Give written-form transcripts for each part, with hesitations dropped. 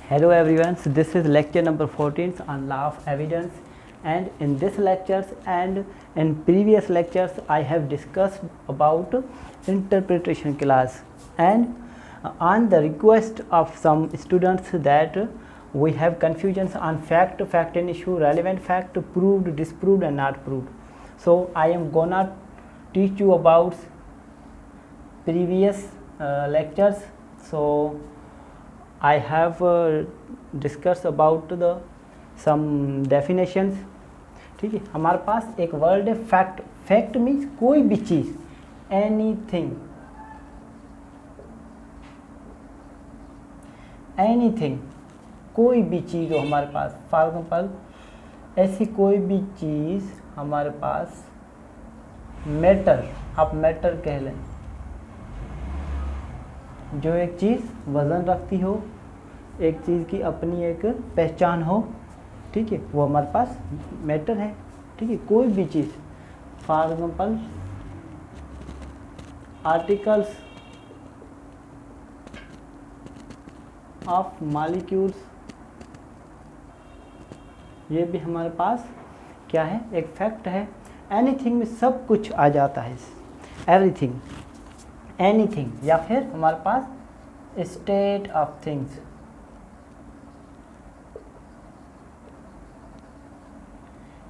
Hello everyone, so this is lecture number 14 on law of evidence, and in this lectures and in previous lectures I have discussed about interpretation class, and on the request of some students that we have confusions on fact and issue, relevant fact, proved, disproved and not proved. So I am gonna teach you about previous lectures. So I have discussed about the some definitions. ठीक है, हमारे पास एक word है fact. Fact means कोई भी चीज़, anything, anything, कोई भी चीज़ हो हमारे पास. फॉर एग्जाम्पल ऐसी कोई भी चीज़ हमारे पास, मैटर, आप मैटर कह लें, जो एक चीज़ वज़न रखती हो, एक चीज़ की अपनी एक पहचान हो, ठीक है, वो हमारे पास मैटर है. ठीक है, कोई भी चीज़. For example articles of molecules, ये भी हमारे पास क्या है, एक फैक्ट है. एनीथिंग में सब कुछ आ जाता है, एवरीथिंग, एनीथिंग. या फिर हमारे पास state of things,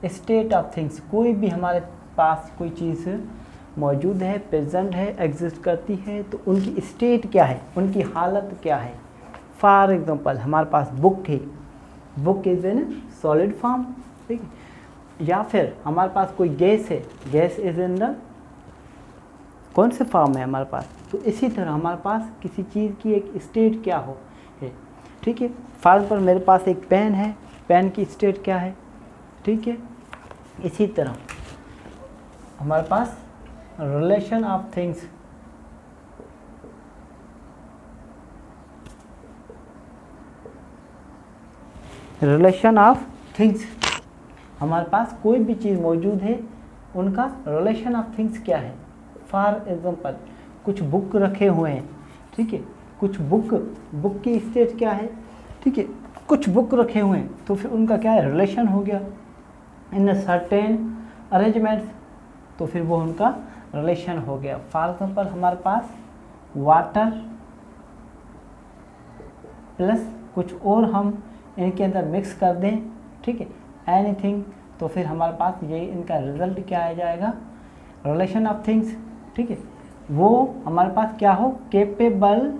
state of things, कोई भी हमारे पास कोई चीज़ मौजूद है, प्रेजेंट है, एग्जिस्ट करती है, तो उनकी स्टेट क्या है, उनकी हालत क्या है. फॉर एग्जांपल हमारे पास बुक है, book is in solid form. ठीक है, या फिर हमारे पास कोई गैस है, गैस इज इन द कौन से फॉर्म है हमारे पास. तो इसी तरह हमारे पास किसी चीज़ की एक स्टेट क्या हो है. ठीक है, फॉर एग्जाम्पल मेरे पास एक पेन है, पेन की स्टेट क्या है. ठीक है, इसी तरह हमारे पास relation of things, relation of things, हमारे पास कोई भी चीज़ मौजूद है, उनका रिलेशन ऑफ थिंग्स क्या है. फॉर एग्जांपल कुछ बुक रखे हुए हैं. ठीक है, कुछ बुक की स्टेट क्या है. ठीक है, कुछ बुक रखे हुए हैं, तो फिर उनका क्या है, रिलेशन हो गया इन सर्टेन अरेंजमेंट्स, तो फिर वो उनका रिलेशन हो गया. फॉर एग्जांपल हमारे पास वाटर प्लस कुछ और हम इनके अंदर मिक्स कर दें, ठीक है, एनीथिंग, तो फिर हमारे पास ये इनका रिजल्ट क्या आ जाएगा, रिलेशन ऑफ थिंग्स. ठीक है, वो हमारे पास क्या हो, capable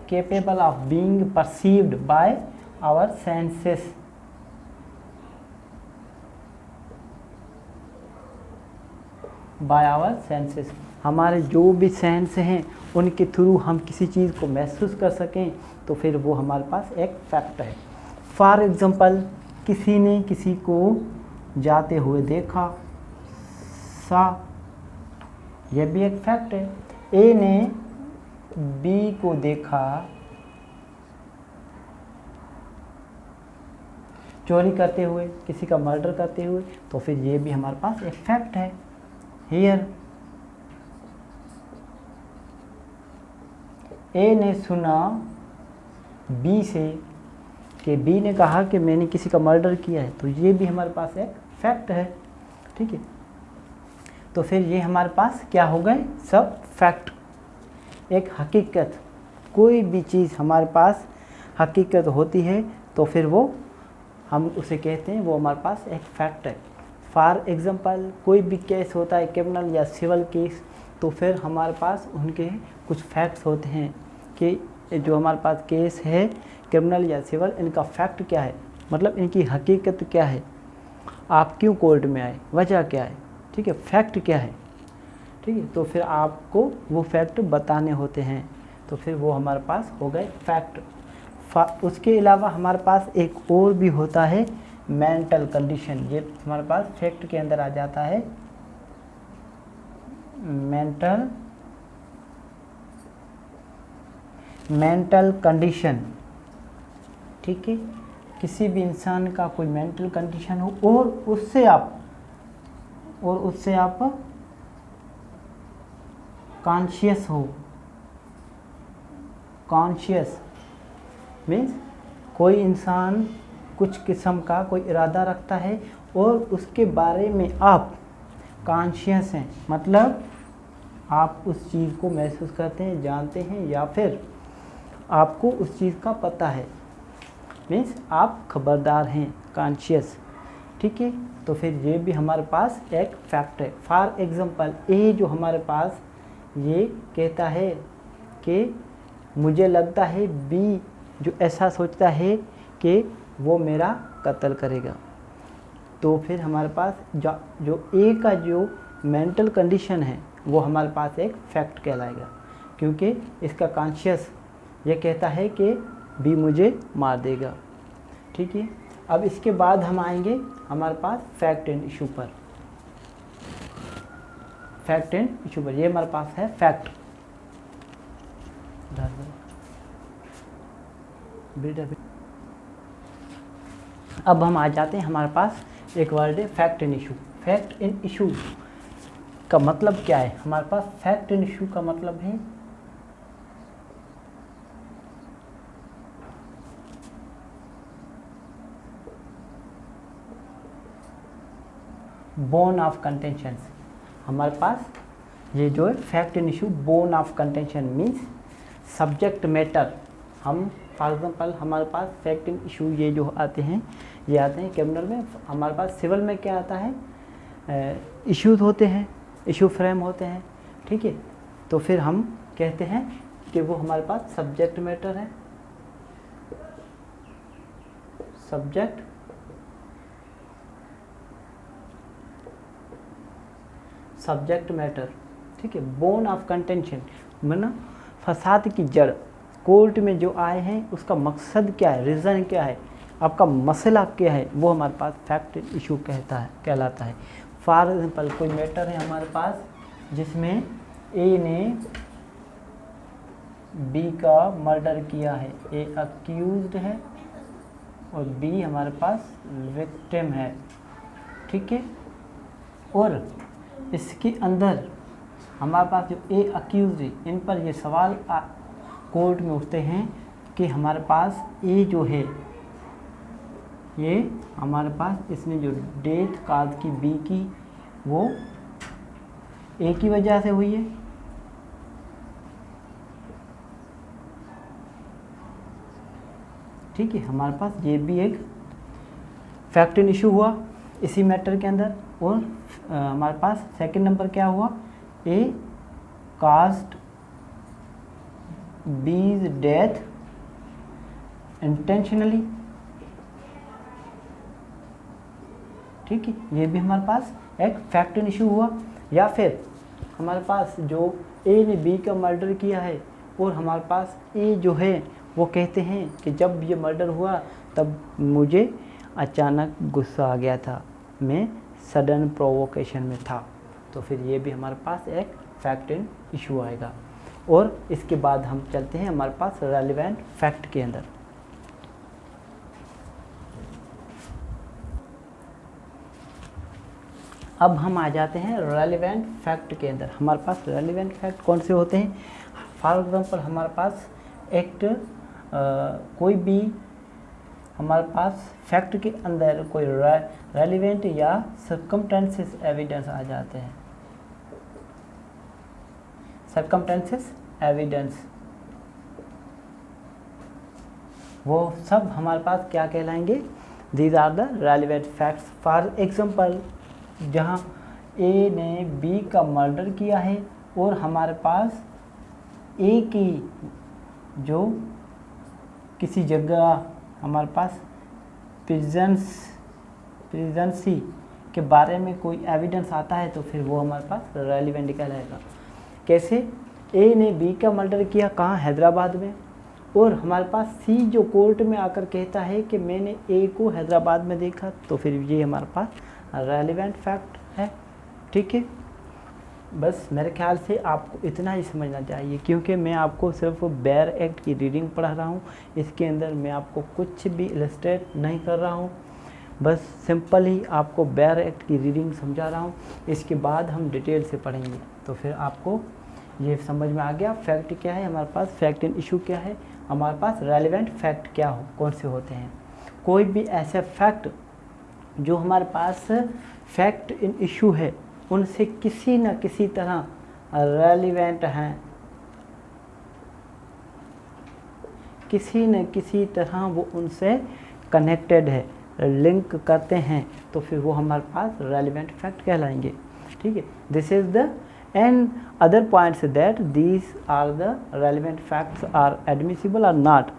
capable of being perceived by our senses. by our senses, हमारे जो भी सेंस हैं उनके थ्रू हम किसी चीज़ को महसूस कर सकें, तो फिर वो हमारे पास एक फैक्ट है. फॉर एग्जांपल किसी ने किसी को जाते हुए देखा, सा, यह भी एक फैक्ट है. ए ने बी को देखा चोरी करते हुए, किसी का मर्डर करते हुए, तो फिर ये भी हमारे पास एक फैक्ट है. हियर ए ने सुना बी से कि बी ने कहा कि मैंने किसी का मर्डर किया है, तो ये भी हमारे पास एक फैक्ट है. ठीक है, तो फिर ये हमारे पास क्या हो गए, सब फैक्ट. एक हकीकत, कोई भी चीज़ हमारे पास हकीकत होती है, तो फिर वो हम उसे कहते हैं, वो हमारे पास एक फैक्ट है. फॉर एग्जांपल कोई भी केस होता है, क्रिमिनल या सिविल केस, तो फिर हमारे पास उनके कुछ फैक्ट्स होते हैं कि जो हमारे पास केस है क्रिमिनल या सिविल, इनका फैक्ट क्या है, मतलब इनकी हकीकत क्या है, आप क्यों कोर्ट में आए, वजह क्या है. ठीक है, फैक्ट क्या है. ठीक है, तो फिर आपको वो फैक्ट बताने होते हैं, तो फिर वो हमारे पास हो गए फैक्ट. उसके अलावा हमारे पास एक और भी होता है मेंटल कंडीशन, ये हमारे पास फैक्ट के अंदर आ जाता है. मेंटल मेंटल कंडीशन, ठीक है, किसी भी इंसान का कोई मेंटल कंडीशन हो और उससे आप कॉन्शियस हो। कॉन्शियस मीन्स कोई इंसान कुछ किस्म का कोई इरादा रखता है और उसके बारे में आप कॉन्शियस हैं, मतलब आप उस चीज़ को महसूस करते हैं, जानते हैं, या फिर आपको उस चीज़ का पता है, मीन्स आप खबरदार हैं, कॉन्शियस, ठीक है। तो फिर ये भी हमारे पास एक फैक्ट है। फॉर एग्जांपल ए जो हमारे पास ये कहता है कि मुझे लगता है बी जो ऐसा सोचता है कि वो मेरा कत्ल करेगा, तो फिर हमारे पास जो ए का जो मेंटल कंडीशन है वो हमारे पास एक फैक्ट कहलाएगा, क्योंकि इसका कॉन्शियस ये कहता है कि बी मुझे मार देगा, ठीक है। अब इसके बाद हम आएंगे हमारे पास फैक्ट एंड इशू पर। फैक्ट एंड इशू पर ये हमारे पास है फैक्ट। अब हम आ जाते हैं, हमारे पास एक वर्ड है fact and issue. Fact and issue का मतलब क्या है? हमारे पास फैक्ट एंड इशू का मतलब है बोन ऑफ कंटेंशन। हमारे पास ये जो है fact and issue bone of contention means subject matter. हम फॉर एग्जांपल हमारे पास फैक्ट एंड इशू ये जो आते हैं ये आते हैं क्रिमिनल में। हमारे पास सिविल में क्या आता है? इश्यूज होते हैं, इशू फ्रेम होते हैं, ठीक है। तो फिर हम कहते हैं कि वो हमारे पास सब्जेक्ट मैटर है, सब्जेक्ट मैटर, ठीक है। बोन ऑफ कंटेंशन माना फसाद की जड़, कोर्ट में जो आए हैं उसका मकसद क्या है, रीज़न क्या है, आपका मसला क्या है, वो हमारे पास फैक्ट इशू कहलाता है। फॉर एग्जांपल कोई मैटर है हमारे पास जिसमें ए ने बी का मर्डर किया है, ए अक्यूज्ड है और बी हमारे पास विक्टिम है, ठीक है। और इसके अंदर हमारे पास जो ए अक्यूज्ड है, इन पर ये सवाल कोर्ट में उठते हैं कि हमारे पास ए जो है ये हमारे पास इसने जो डेथ काज की बी की वो ए की वजह से हुई है, ठीक है। हमारे पास ये भी एक फैक्ट एंड इशू हुआ इसी मैटर के अंदर। और हमारे पास सेकंड नंबर क्या हुआ? ए कास्ट बीज डेथ इंटेंशनली, ठीक है। ये भी हमारे पास एक फैक्ट एंड इशू हुआ। या फिर हमारे पास जो ए ने बी का मर्डर किया है और हमारे पास ए जो है वो कहते हैं कि जब ये मर्डर हुआ तब मुझे अचानक गुस्सा आ गया था, मैं सडन प्रोवोकेशन में था। तो फिर ये भी हमारे पास एक फैक्ट एंड इशू आएगा। और इसके बाद हम चलते हैं हमारे पास रेलेवेंट फैक्ट के अंदर। अब हम आ जाते हैं रेलेवेंट फैक्ट के अंदर। हमारे पास रेलेवेंट फैक्ट कौन से होते हैं? फॉर एग्जांपल हमारे पास एक कोई भी हमारे पास फैक्ट के अंदर कोई रेलेवेंट या सर्कमस्टेंसेस एविडेंस आ जाते हैं। सर्कमस्टेंसेस एविडेंस वो सब हमारे पास क्या कहलाएंगे? These are the relevant facts. For example जहाँ ए ने बी का मर्डर किया है और हमारे पास ए की जो किसी जगह हमारे पास प्रेजेंसी के बारे में कोई एविडेंस आता है तो फिर वो हमारे पास रेलेवेंट कहलाएगा। कैसे? ए ने बी का मर्डर किया कहाँ? हैदराबाद में। और हमारे पास सी जो कोर्ट में आकर कहता है कि मैंने ए को हैदराबाद में देखा, तो फिर ये हमारे पास रेलेवेंट फैक्ट है, ठीक है। बस मेरे ख्याल से आपको इतना ही समझना चाहिए, क्योंकि मैं आपको सिर्फ बेयर एक्ट की रीडिंग पढ़ा रहा हूँ। इसके अंदर मैं आपको कुछ भी इलस्ट्रेट नहीं कर रहा हूँ, बस सिंपल ही आपको बेयर एक्ट की रीडिंग समझा रहा हूँ। इसके बाद हम डिटेल से पढ़ेंगे, तो फिर आपको ये समझ में आ गया फैक्ट क्या है हमारे पास, फैक्ट एंड इशू क्या है हमारे पास, रेलेवेंट फैक्ट क्या हो कौन से होते हैं। कोई भी ऐसे फैक्ट जो हमारे पास फैक्ट इन इशू है उनसे किसी न किसी तरह रेलिवेंट हैं, किसी न किसी तरह वो उनसे कनेक्टेड है, लिंक करते हैं, तो फिर वो हमारे पास रेलिवेंट फैक्ट कहलाएंगे। ठीक है, this is the and other points that these are the relevant facts are admissible or not.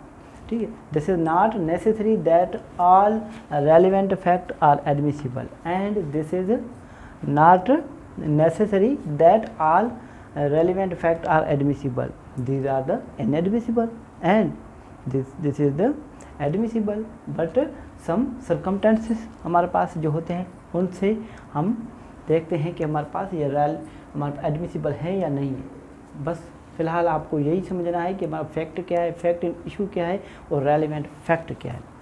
ठीक है, this is not necessary that all relevant fact are admissible and this is not necessary that all relevant facts are admissible. These are the inadmissible and this is the admissible. But some circumstances हमारे पास जो होते हैं उनसे हम देखते हैं कि हमारे पास ये हमारे एडमिसिबल है या नहीं है। बस फिलहाल आपको यही समझना है कि हमारा फैक्ट क्या है, फैक्ट इन इशू क्या है और रेलिवेंट फैक्ट क्या है।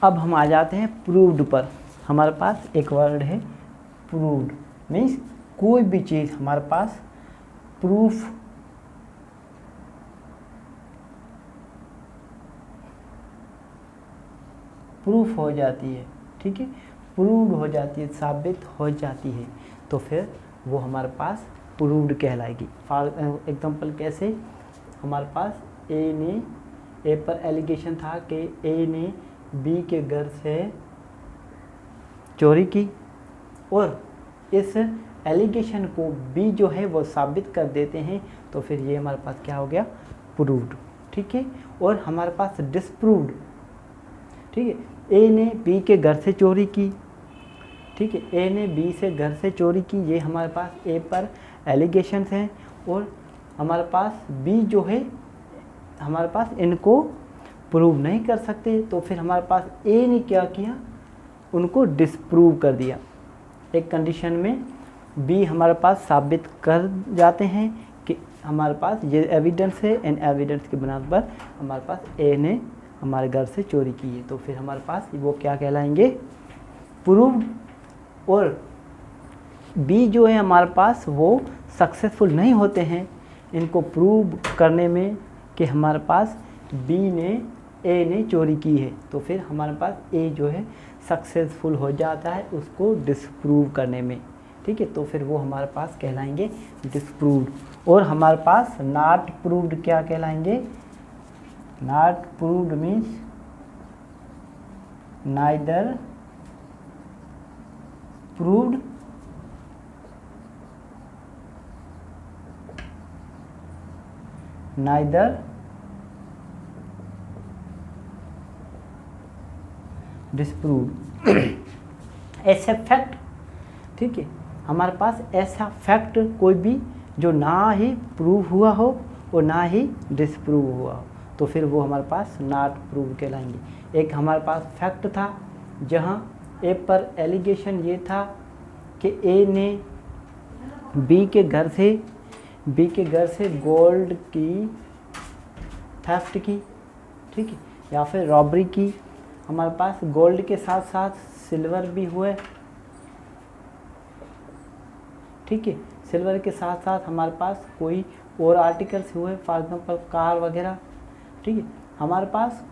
अब हम आ जाते हैं प्रूव्ड पर। हमारे पास एक वर्ड है प्रूव्ड, मीन्स कोई भी चीज़ हमारे पास प्रूफ हो जाती है। ठीक है, प्रूव्ड हो जाती है, साबित हो जाती है, तो फिर वो हमारे पास प्रूव्ड कहलाएगी। फॉर एग्जांपल कैसे, हमारे पास ए पर एलिगेशन था कि ए ने बी के घर से चोरी की और इस एलिगेशन को बी जो है वो साबित कर देते हैं, तो फिर ये हमारे पास क्या हो गया, प्रूव्ड। ठीक है, और हमारे पास डिसप्रूव्ड। ठीक है, ए ने बी के घर से चोरी की। ठीक है, ए ने बी से घर से चोरी की, ये हमारे पास ए पर एलिगेशंस हैं और हमारे पास बी जो है हमारे पास इनको प्रूव नहीं कर सकते, तो फिर हमारे पास ए ने क्या किया, उनको डिसप्रूव कर दिया। एक कंडीशन में बी हमारे पास साबित कर जाते हैं कि हमारे पास ये एविडेंस है, इन एविडेंस के बुनियाद पर हमारे पास ए ने हमारे घर से चोरी की है, तो फिर हमारे पास वो क्या कहलाएंगे, प्रूव्ड। और बी जो है हमारे पास वो सक्सेसफुल नहीं होते हैं इनको प्रूव करने में कि हमारे पास बी ने ए ने चोरी की है, तो फिर हमारे पास ए जो है सक्सेसफुल हो जाता है उसको डिसप्रूव करने में। ठीक है, तो फिर वो हमारे पास कहलाएंगे डिसप्रूव्ड। और हमारे पास नॉट प्रूव्ड क्या कहलाएंगे, not proved means neither proved neither disproved. ऐसे फैक्ट, ठीक है, हमारे पास ऐसा फैक्ट कोई भी जो ना ही प्रूव हुआ हो और ना ही डिसप्रूव हुआ हो, तो फिर वो हमारे पास नॉट प्रूव कहलाएंगे। एक हमारे पास फैक्ट था जहाँ ए पर एलिगेशन ये था कि ए ने बी के घर से गोल्ड की थेफ्ट की, ठीक है, या फिर रॉबरी की। हमारे पास गोल्ड के साथ साथ सिल्वर भी हुए। ठीक है, सिल्वर के साथ साथ हमारे पास कोई और आर्टिकल्स हुए, फॉर एग्जांपल कार वगैरह। ठीक है, हमारे पास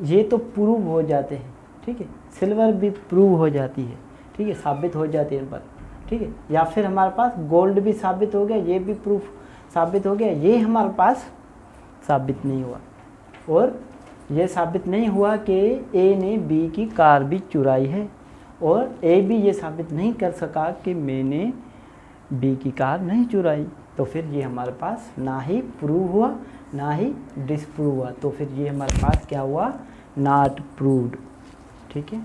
ये तो प्रूव हो जाते हैं। ठीक है, सिल्वर भी प्रूव हो जाती है। ठीक है, साबित हो जाती है इन पर। ठीक है, या फिर हमारे पास गोल्ड भी साबित हो गया, ये भी प्रूफ साबित हो गया, ये हमारे पास साबित नहीं हुआ। और ये साबित नहीं हुआ कि ए ने बी की कार भी चुराई है, और ए भी ये साबित नहीं कर सका कि मैंने बी की कार नहीं चुराई, तो फिर ये हमारे पास ना ही प्रूव हुआ ना ही डिसप्रूव हुआ, तो फिर ये हमारे पास क्या हुआ, नॉट प्रूव्ड। ठीक है।